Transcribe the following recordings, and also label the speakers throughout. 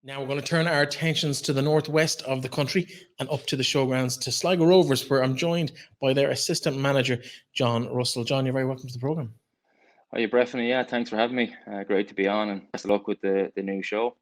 Speaker 1: Now we're going to turn our attentions to the northwest of the country and up to the Showgrounds to Sligo Rovers, where I'm joined by their assistant manager, John Russell. John, you're very welcome to the programme.
Speaker 2: Hi, Breifne. Yeah, thanks for having me. Great to be on, and best of luck with the new show.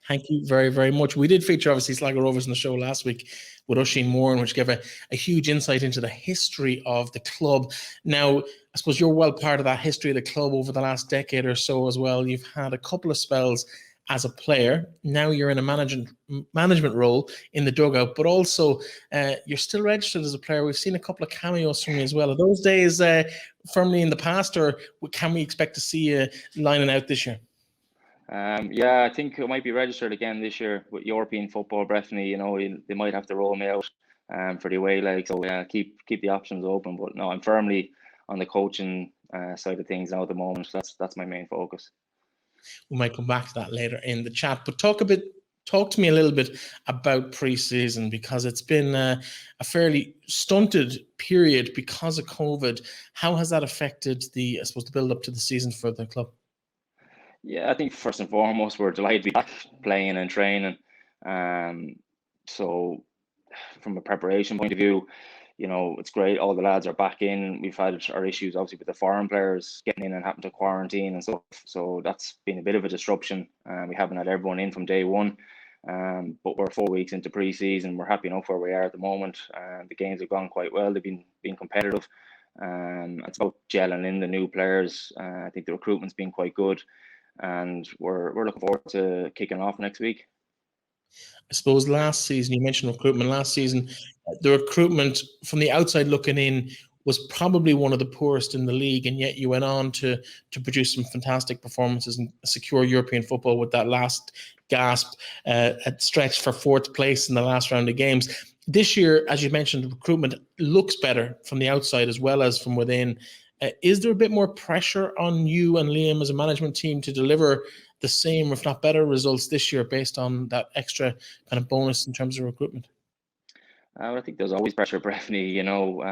Speaker 1: Thank you very, very much. We did feature, obviously, Sligo Rovers in the show last week with Oisin Moore, which gave a huge insight into the history of the club. Now, I suppose you're well part of that history of the club over the last decade or so as well. You've had a couple of spells as a player. Now you're in a management role in the dugout, but also you're still registered as a player. We've seen a couple of cameos from you as well. Are those days firmly in the past, or can we expect to see you lining out this year?
Speaker 2: Yeah, I think I might be registered again this year with European football. Breifne, you know, they might have to roll me out for the away leg. So yeah, keep the options open. But no, I'm firmly on the coaching side of things now at the moment. That's my main focus.
Speaker 1: We might come back to that later in the chat, but talk to me a little bit about pre-season, because it's been a fairly stunted period because of COVID. How has that affected the build up to the season for the club?
Speaker 2: Yeah, I think first and foremost, we're delighted to be back playing and training. So from a preparation point of view, you know, it's great. All the lads are back in. We've had our issues, obviously, with the foreign players getting in and having to quarantine and stuff. So that's been a bit of a disruption. We haven't had everyone in from day one. But we're 4 weeks into pre-season. We're happy enough where we are at the moment. The games have gone quite well. They've been competitive. It's about gelling in the new players. I think the recruitment's been quite good, and we're looking forward to kicking off next week.
Speaker 1: I suppose last season, you mentioned recruitment. Last season, the recruitment from the outside looking in was probably one of the poorest in the league, and yet you went on to produce some fantastic performances and secure European football with that last gasp at stretch for fourth place in the last round of games. This year, as you mentioned, recruitment looks better from the outside as well as from within. Is there a bit more pressure on you and Liam as a management team to deliver the same, if not better, results this year based on that extra kind of bonus in terms of recruitment?
Speaker 2: I think there's always pressure, Breifne. You know,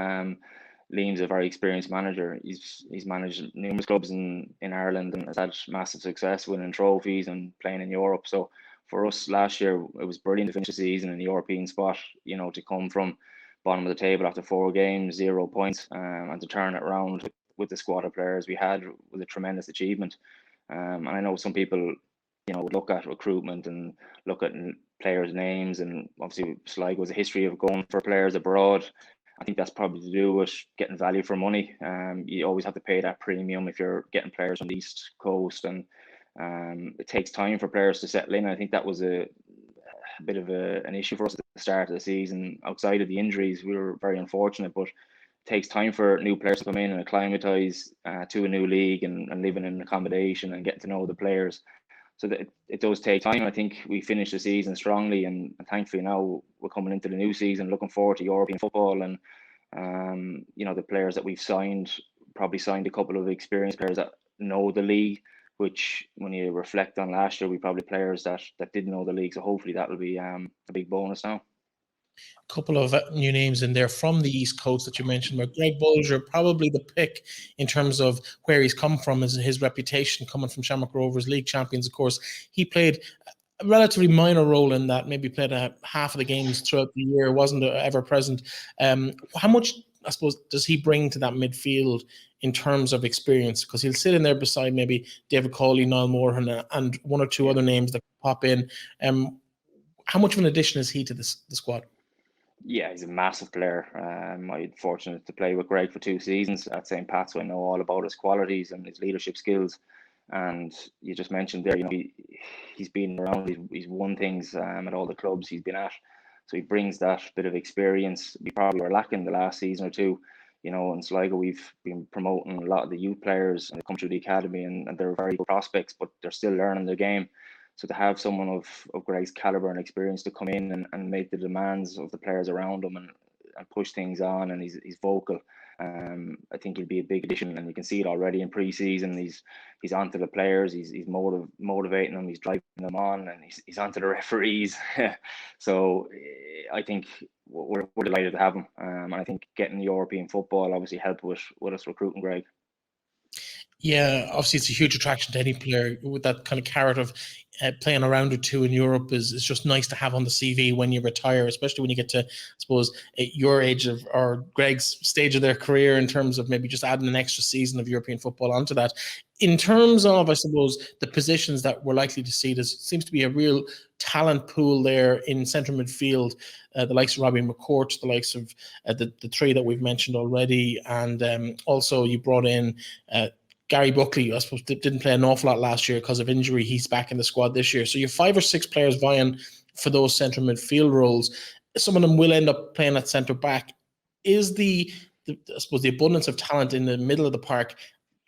Speaker 2: Liam's a very experienced manager. He's managed numerous clubs in Ireland and has had massive success winning trophies and playing in Europe. So for us last year, it was brilliant to finish the season in the European spot. You know, to come from bottom of the table after 4 games, 0 points, and to turn it around with the squad of players we had was a tremendous achievement. And I know some people, you know, would look at recruitment and look at players' names, and obviously Sligo has a history of going for players abroad. I think that's probably to do with getting value for money. You always have to pay that premium if you're getting players from the East Coast, and it takes time for players to settle in. I think that was a bit of an issue for us at the start of the season. Outside of the injuries, we were very unfortunate, but it takes time for new players to come in and acclimatise to a new league and living in accommodation and getting to know the players. So that it does take time. I think we finished the season strongly, and thankfully now we're coming into the new season looking forward to European football. And you know, the players that we've signed, probably signed a couple of experienced players that know the league, which when you reflect on last year, we probably players that didn't know the league. So hopefully that will be a big bonus now.
Speaker 1: A couple of new names in there from the East Coast that you mentioned, but Greg Bolger, probably the pick in terms of where he's come from, is his reputation coming from Shamrock Rovers, league champions, of course. He played a relatively minor role in that, maybe played half of the games throughout the year, wasn't ever present. How much, I suppose, does he bring to that midfield in terms of experience? Because he'll sit in there beside maybe David Cawley, Niall Moore, and one or two other names that pop in. How much of an addition is he to the squad?
Speaker 2: Yeah, he's a massive player. I was fortunate to play with Greg for 2 seasons at St. Pat's, so I know all about his qualities and his leadership skills. And you just mentioned there, you know, he's been around, he's won things at all the clubs he's been at. So he brings that bit of experience. We probably were lacking the last season or two. You know, in Sligo, we've been promoting a lot of the youth players and they come through the academy, and they're very good prospects, but they're still learning the game. So to have someone of Greg's caliber and experience to come in and make the demands of the players around him and push things on, and he's vocal. I think he'll be a big addition, and you can see it already in pre-season. He's onto the players, he's motivating them, he's driving them on, and he's onto the referees. So I think we're delighted to have him. And I think getting European football obviously helped with us recruiting Greg.
Speaker 1: Yeah, obviously it's a huge attraction to any player with that kind of carrot of playing a round or two in Europe is just nice to have on the CV when you retire, especially when you get to, I suppose, at your age of or Greg's stage of their career in terms of maybe just adding an extra season of European football onto that. In terms of, I suppose, the positions that we're likely to see, there seems to be a real talent pool there in central midfield, the likes of Robbie McCourt, the likes of the three that we've mentioned already, and also you brought in Gary Buckley, I suppose, didn't play an awful lot last year because of injury. He's back in the squad this year. So you have 5 or 6 players vying for those central midfield roles. Some of them will end up playing at centre back. Is I suppose the abundance of talent in the middle of the park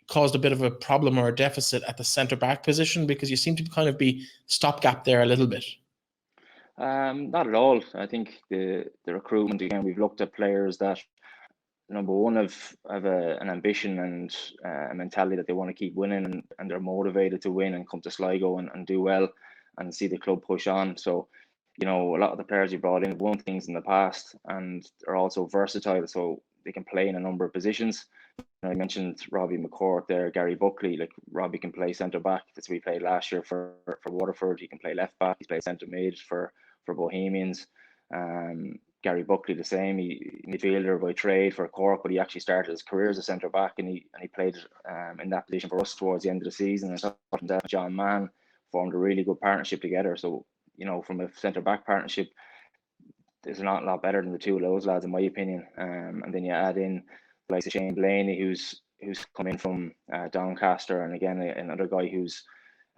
Speaker 1: caused a bit of a problem or a deficit at the centre back position, because you seem to kind of be stopgap there a little bit?
Speaker 2: Not at all. I think the recruitment, again, we've looked at players that, number one, have an ambition and a mentality that they want to keep winning, and they're motivated to win and come to Sligo and do well and see the club push on. So, a lot of the players you brought in have won things in the past and are also versatile, so they can play in a number of positions. I mentioned Robbie McCourt there, Gary Buckley. Like, Robbie can play centre back. That's what he played last year for Waterford. He can play left back. He's played centre mid for Bohemians. Gary Buckley the same. He midfielder by trade for Cork, but he actually started his career as a centre back, and he played in that position for us towards the end of the season. And John Mann formed a really good partnership together. So, from a centre back partnership, there's not a lot better than the two of those lads, in my opinion. And then you add in the likes of Shane Blaney, who's come in from Doncaster, and again another guy who's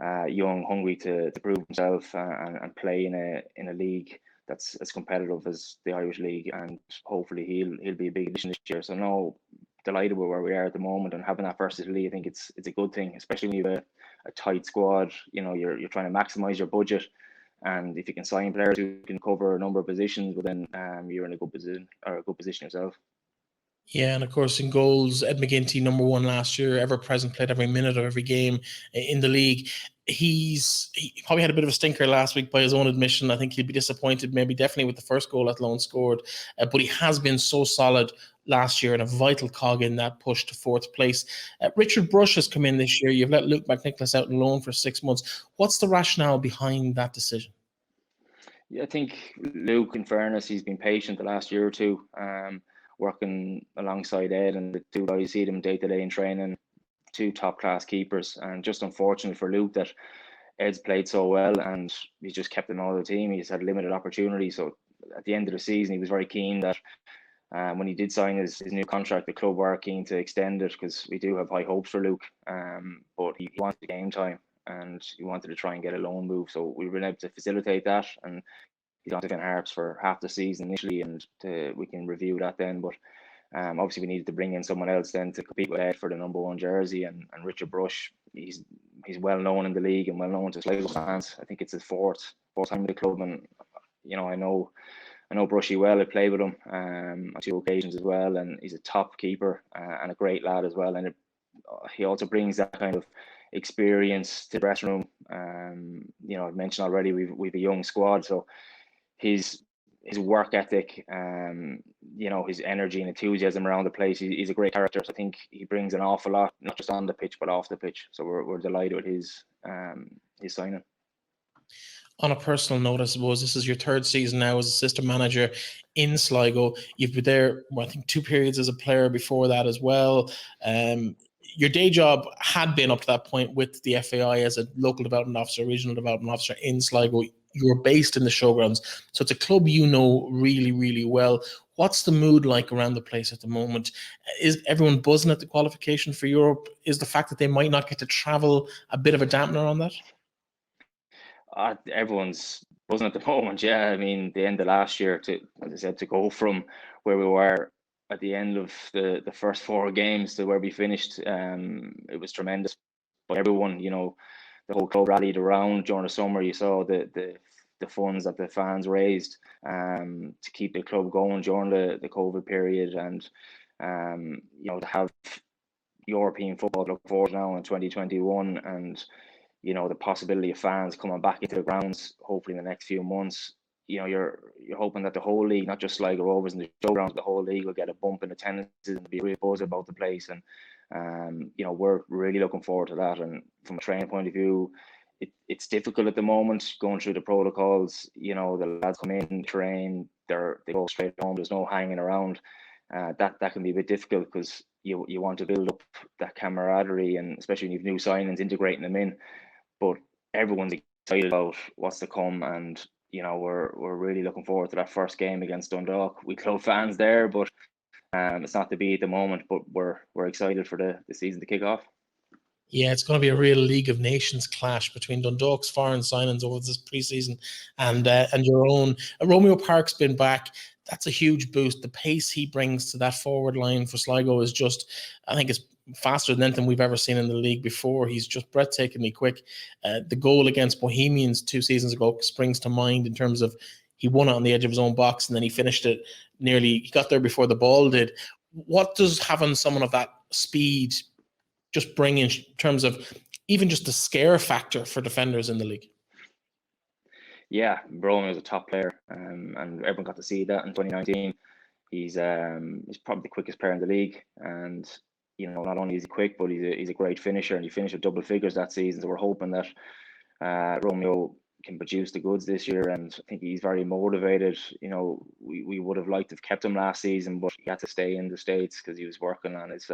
Speaker 2: young, hungry to prove himself and play in a league that's as competitive as the Irish League, and hopefully he'll be a big addition this year. So no, delighted with where we are at the moment, and having that versatility, I think it's a good thing, especially when you have a tight squad. You're trying to maximise your budget, and if you can sign players who can cover a number of positions, well then you're in a good position yourself.
Speaker 1: Yeah, and of course in goals, Ed McGinty, number one last year, ever present, played every minute of every game in the league. He probably had a bit of a stinker last week by his own admission. I think he'd be disappointed, maybe definitely with the first goal let alone scored. But he has been so solid last year and a vital cog in that push to 4th place. Richard Brush has come in this year. You've let Luke McNicholas out on loan for 6 months. What's the rationale behind that decision?
Speaker 2: Yeah, I think Luke, in fairness, he's been patient the last year or two, working alongside Ed, and the two guys see them day to day in training, 2 top class keepers. And just unfortunate for Luke that Ed's played so well and he's just kept him out of the team. He's had limited opportunity. So at the end of the season, he was very keen that when he did sign his new contract, the club were keen to extend it, because we do have high hopes for Luke. But he wanted game time and he wanted to try and get a loan move. So we've been able to facilitate that, and he's on to Finn Harps for half the season initially, and we can review that then. But obviously we needed to bring in someone else then to compete with Ed for the number 1 jersey, and Richard Brush, he's well known in the league and well known to Sligo fans. I think it's his fourth time with the club, and I know Brushy well. I played with him on 2 occasions as well, and he's a top keeper and a great lad as well. And he also brings that kind of experience to the dressing room. I've mentioned already we've a young squad, so his work ethic, his energy and enthusiasm around the place. He's a great character. So I think he brings an awful lot, not just on the pitch but off the pitch. So we're delighted with his signing.
Speaker 1: On a personal note, I suppose this is your 3rd season now as assistant manager in Sligo. You've been there, I think, 2 periods as a player before that as well. Your day job had been up to that point with the FAI as a local development officer, regional development officer in Sligo. You're based in the Showgrounds, so it's a club you know really, really well. What's the mood like around the place at the moment? Is everyone buzzing at the qualification for Europe? Is the fact that they might not get to travel a bit of a dampener on that?
Speaker 2: Everyone's buzzing at the moment. Yeah, I mean, the end of last year, as I said, to go from where we were at the end of the first 4 games to where we finished, it was tremendous. But everyone, the whole club rallied around during the summer. You saw the funds that the fans raised to keep the club going during the COVID period, and to have European football to look forward now in 2021, and the possibility of fans coming back into the grounds hopefully in the next few months. You're hoping that the whole league, not just Sligo Rovers and the Showgrounds, the whole league will get a bump in attendance and be real buzz about the place. And We're really looking forward to that. And from a training point of view, it's difficult at the moment going through the protocols. The lads come in, train, they go straight home. There's no hanging around. That can be a bit difficult because you want to build up that camaraderie, and especially when you've new signings, integrating them in. But everyone's excited about what's to come, and we're really looking forward to that first game against Dundalk. We club fans there, but it's not to be at the moment. But we're excited for the season to kick off.
Speaker 1: Yeah, it's going to be a real League of Nations clash between Dundalk's foreign signings over this preseason and your own. Romeo Parkes been back. That's a huge boost. The pace he brings to that forward line for Sligo is just, I think it's faster than anything we've ever seen in the league before. He's just breathtakingly quick. The goal against Bohemians 2 seasons ago springs to mind in terms of he won it on the edge of his own box and then he finished it he got there before the ball did. What does having someone of that speed just bring in terms of even just the scare factor for defenders in the league?
Speaker 2: Yeah, Romeo is a top player, and everyone got to see that in 2019. He's probably the quickest player in the league, and not only is he quick, but he's a great finisher, and he finished with double figures that season. So we're hoping that Romeo can produce the goods this year, and I think he's very motivated. We would have liked to have kept him last season, but he had to stay in the States because he was working on his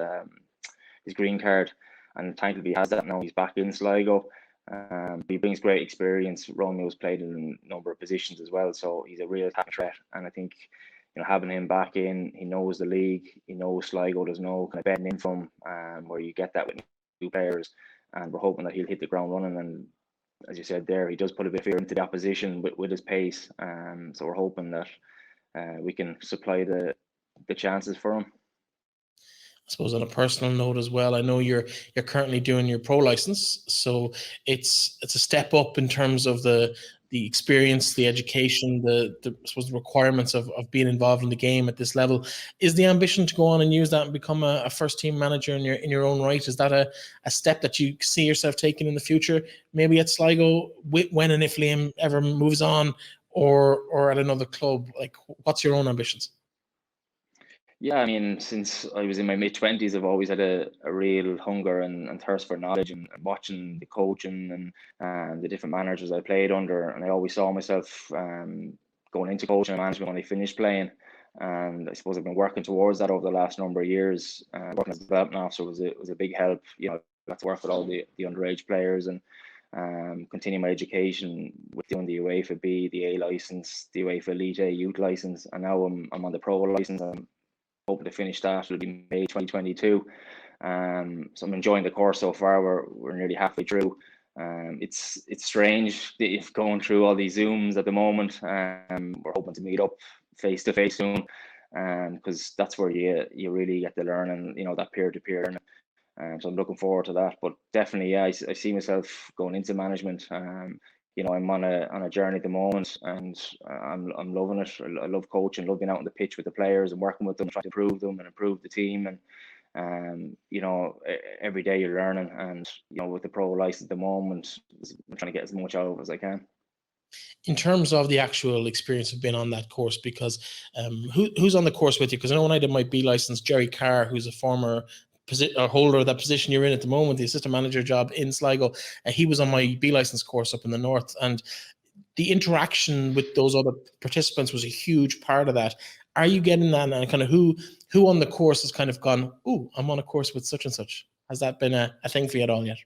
Speaker 2: green card, and thankfully he has that now. He's back in Sligo. He brings great experience. Romeo's played in a number of positions as well, so he's a real attack threat. And I think having him back in, he knows the league, he knows Sligo. There's no kind of betting in from where you get that with new players, and we're hoping that he'll hit the ground running. And as you said there, he does put a bit of fear into the opposition with his pace. So we're hoping that we can supply the chances for him.
Speaker 1: I suppose on a personal note as well, I know you're currently doing your pro license, so it's a step up in terms of the experience, the education, the I suppose the requirements of being involved in the game at this level. Is the ambition to go on and use that and become a first team manager in your own right? Is that a step that you see yourself taking in the future, maybe at Sligo, when and if Liam ever moves on, or at another club? Like, what's your own ambitions?
Speaker 2: Yeah, I mean, since I was in my mid-20s, I've always had a real hunger and thirst for knowledge, and watching the coaching and the different managers I played under. And I always saw myself going into coaching and management when I finished playing. And I suppose I've been working towards that over the last number of years. Working as a development officer was a big help. I got to work with all the underage players and continue my education with doing the UEFA B, the A license, the UEFA Elite A youth license. And now I'm on the pro license. I'm hoping to finish that. It'll be May 2022. So I'm enjoying the course so far. We're nearly halfway through. It's strange going through all these Zooms at the moment. We're hoping to meet up face to face soon, because that's where you really get to learn, and that peer to peer. So I'm looking forward to that. But definitely, yeah, I see myself going into management. I'm on a journey at the moment, and I'm loving it. I love coaching, love being out on the pitch with the players and working with them, trying to improve them and improve the team. And every day you're learning. And with the pro license at the moment, I'm trying to get as much out of it as I can.
Speaker 1: In terms of the actual experience of being on that course, because who's on the course with you? Because I know when I did my B license, Jerry Carr, who's a former holder of that position you're in at the moment, the assistant manager job in Sligo, he was on my B license course up in the north, and the interaction with those other participants was a huge part of that. Are you getting that, and kind of who on the course has kind of gone, oh, I'm on a course with such and such? Has that been a thing for you at all yet?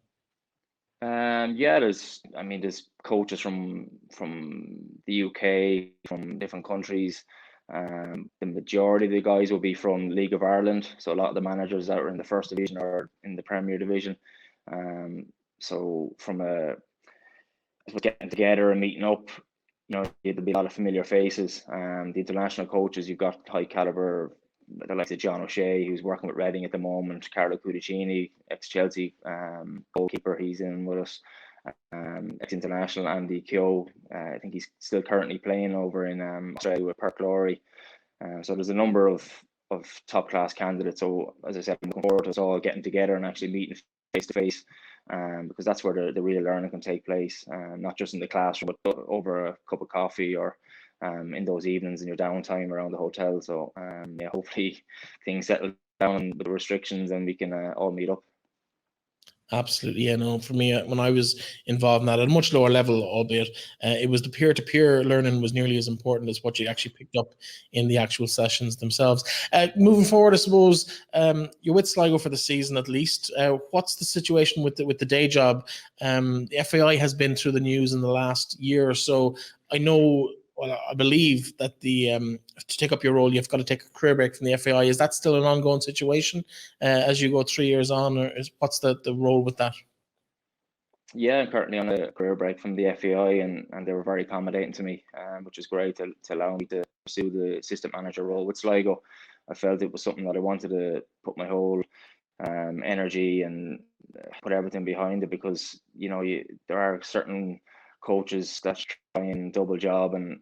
Speaker 2: Yeah, there's coaches from the UK, from different countries. The majority of the guys will be from League of Ireland, so a lot of the managers that are in the first division are in the Premier Division. So from getting together and meeting up, there'll be a lot of familiar faces. The international coaches, you've got high caliber, the likes of John O'Shea, who's working with Reading at the moment, Carlo Cudicini, ex-Chelsea goalkeeper, he's in with us. Ex-international Andy Keogh, I think he's still currently playing over in Australia with Perth Glory. So there's a number of top class candidates. So as I said, I'm looking forward to us all getting together and actually meeting face to face, because that's where the real learning can take place, not just in the classroom, but over a cup of coffee or in those evenings in your downtime around the hotel. So hopefully things settle down with the restrictions and we can all meet up.
Speaker 1: Absolutely, yeah. No, for me, when I was involved in that at a much lower level, albeit, it was the peer-to-peer learning was nearly as important as what you actually picked up in the actual sessions themselves. Moving forward, I suppose you're with Sligo for the season at least. What's the situation with the day job? The FAI has been through the news in the last year or so. I know. Well, I believe that to take up your role, you've got to take a career break from the FAI. Is that still an ongoing situation as you go 3 years on, or what's the role with that?
Speaker 2: Yeah, I'm currently on a career break from the FAI, and they were very accommodating to me, which is great to allow me to pursue the assistant manager role with Sligo. I felt it was something that I wanted to put my whole energy and put everything behind it, because there are certain coaches that try and double job, and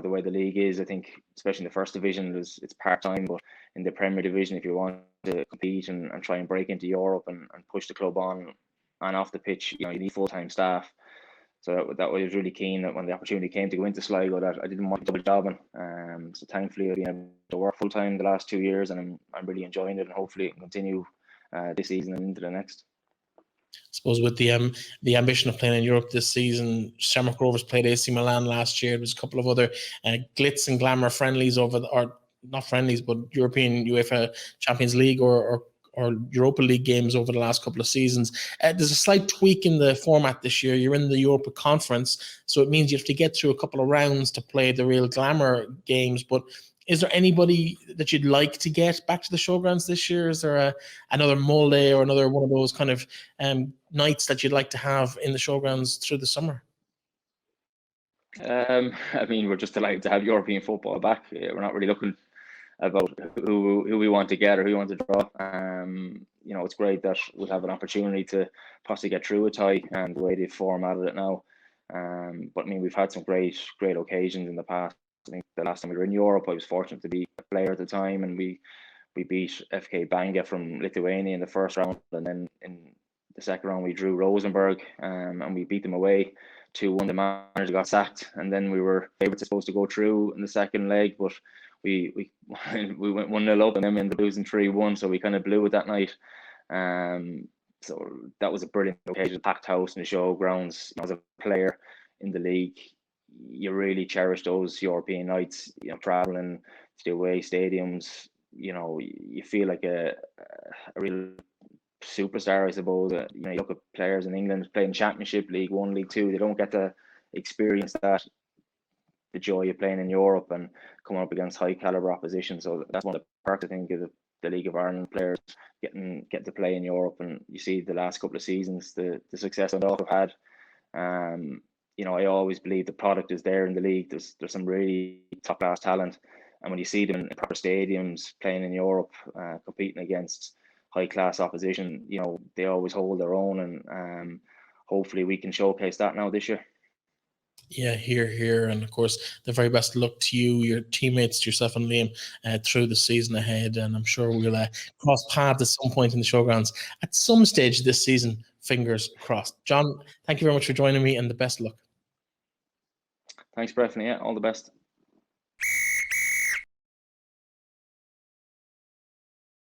Speaker 2: the way the league is, I think especially in the first division it's part-time, but in the Premier Division, if you want to compete and try and break into Europe and push the club on and off the pitch, you need full-time staff. So that was really keen that when the opportunity came to go into Sligo, that I didn't want double jobbing. So thankfully I've been able to work full-time the last 2 years, and I'm really enjoying it, and hopefully it can continue this season and into the next.
Speaker 1: I suppose with the ambition of playing in Europe this season, Shamrock Rovers played AC Milan last year. There's a couple of other glitz and glamour friendlies or not friendlies, but European UEFA Champions League or Europa League games over the last couple of seasons. There's a slight tweak in the format this year. You're in the Europa Conference, so it means you have to get through a couple of rounds to play the real glamour games. But is there anybody that you'd like to get back to the Showgrounds this year? Is there another Molde or another one of those kind of nights that you'd like to have in the Showgrounds through the summer?
Speaker 2: I mean, we're just delighted to have European football back. We're not really looking about who we want to get or who we want to draw. It's great that we'll have an opportunity to possibly get through a tie, and the way they've formatted it now. But I mean, we've had some great occasions in the past. I think the last time we were in Europe, I was fortunate to be a player at the time, and we beat FK Banga from Lithuania in the first round, and then in the second round we drew Rosenborg, and we beat them away 2-1. The manager got sacked, and then we were favourites supposed to go through in the second leg, but we went 1-0 up and then we ended up losing 3-1, so we kind of blew it that night. So that was a brilliant occasion, packed house in the Showgrounds. As a player in the league, you really cherish those European nights, traveling to the away stadiums. You feel like a real superstar, I suppose. You look at players in England playing Championship, League One, League Two, they don't get to experience that, the joy of playing in Europe and coming up against high caliber opposition. So that's one of the perks, I think, of the League of Ireland players getting to play in Europe. And you see the last couple of seasons, the success that I've had. I always believe the product is there in the league. There's some really top class talent, and when you see them in proper stadiums playing in Europe, competing against high class opposition, they always hold their own, and hopefully we can showcase that now this year.
Speaker 1: Yeah, here, and of course, the very best of luck to you, your teammates, to yourself and Liam through the season ahead. And I'm sure we'll cross paths at some point in the Showgrounds at some stage this season. Fingers crossed. John, thank you very much for joining me, and the best of luck.
Speaker 2: Thanks, Breifne. Yeah, all the best.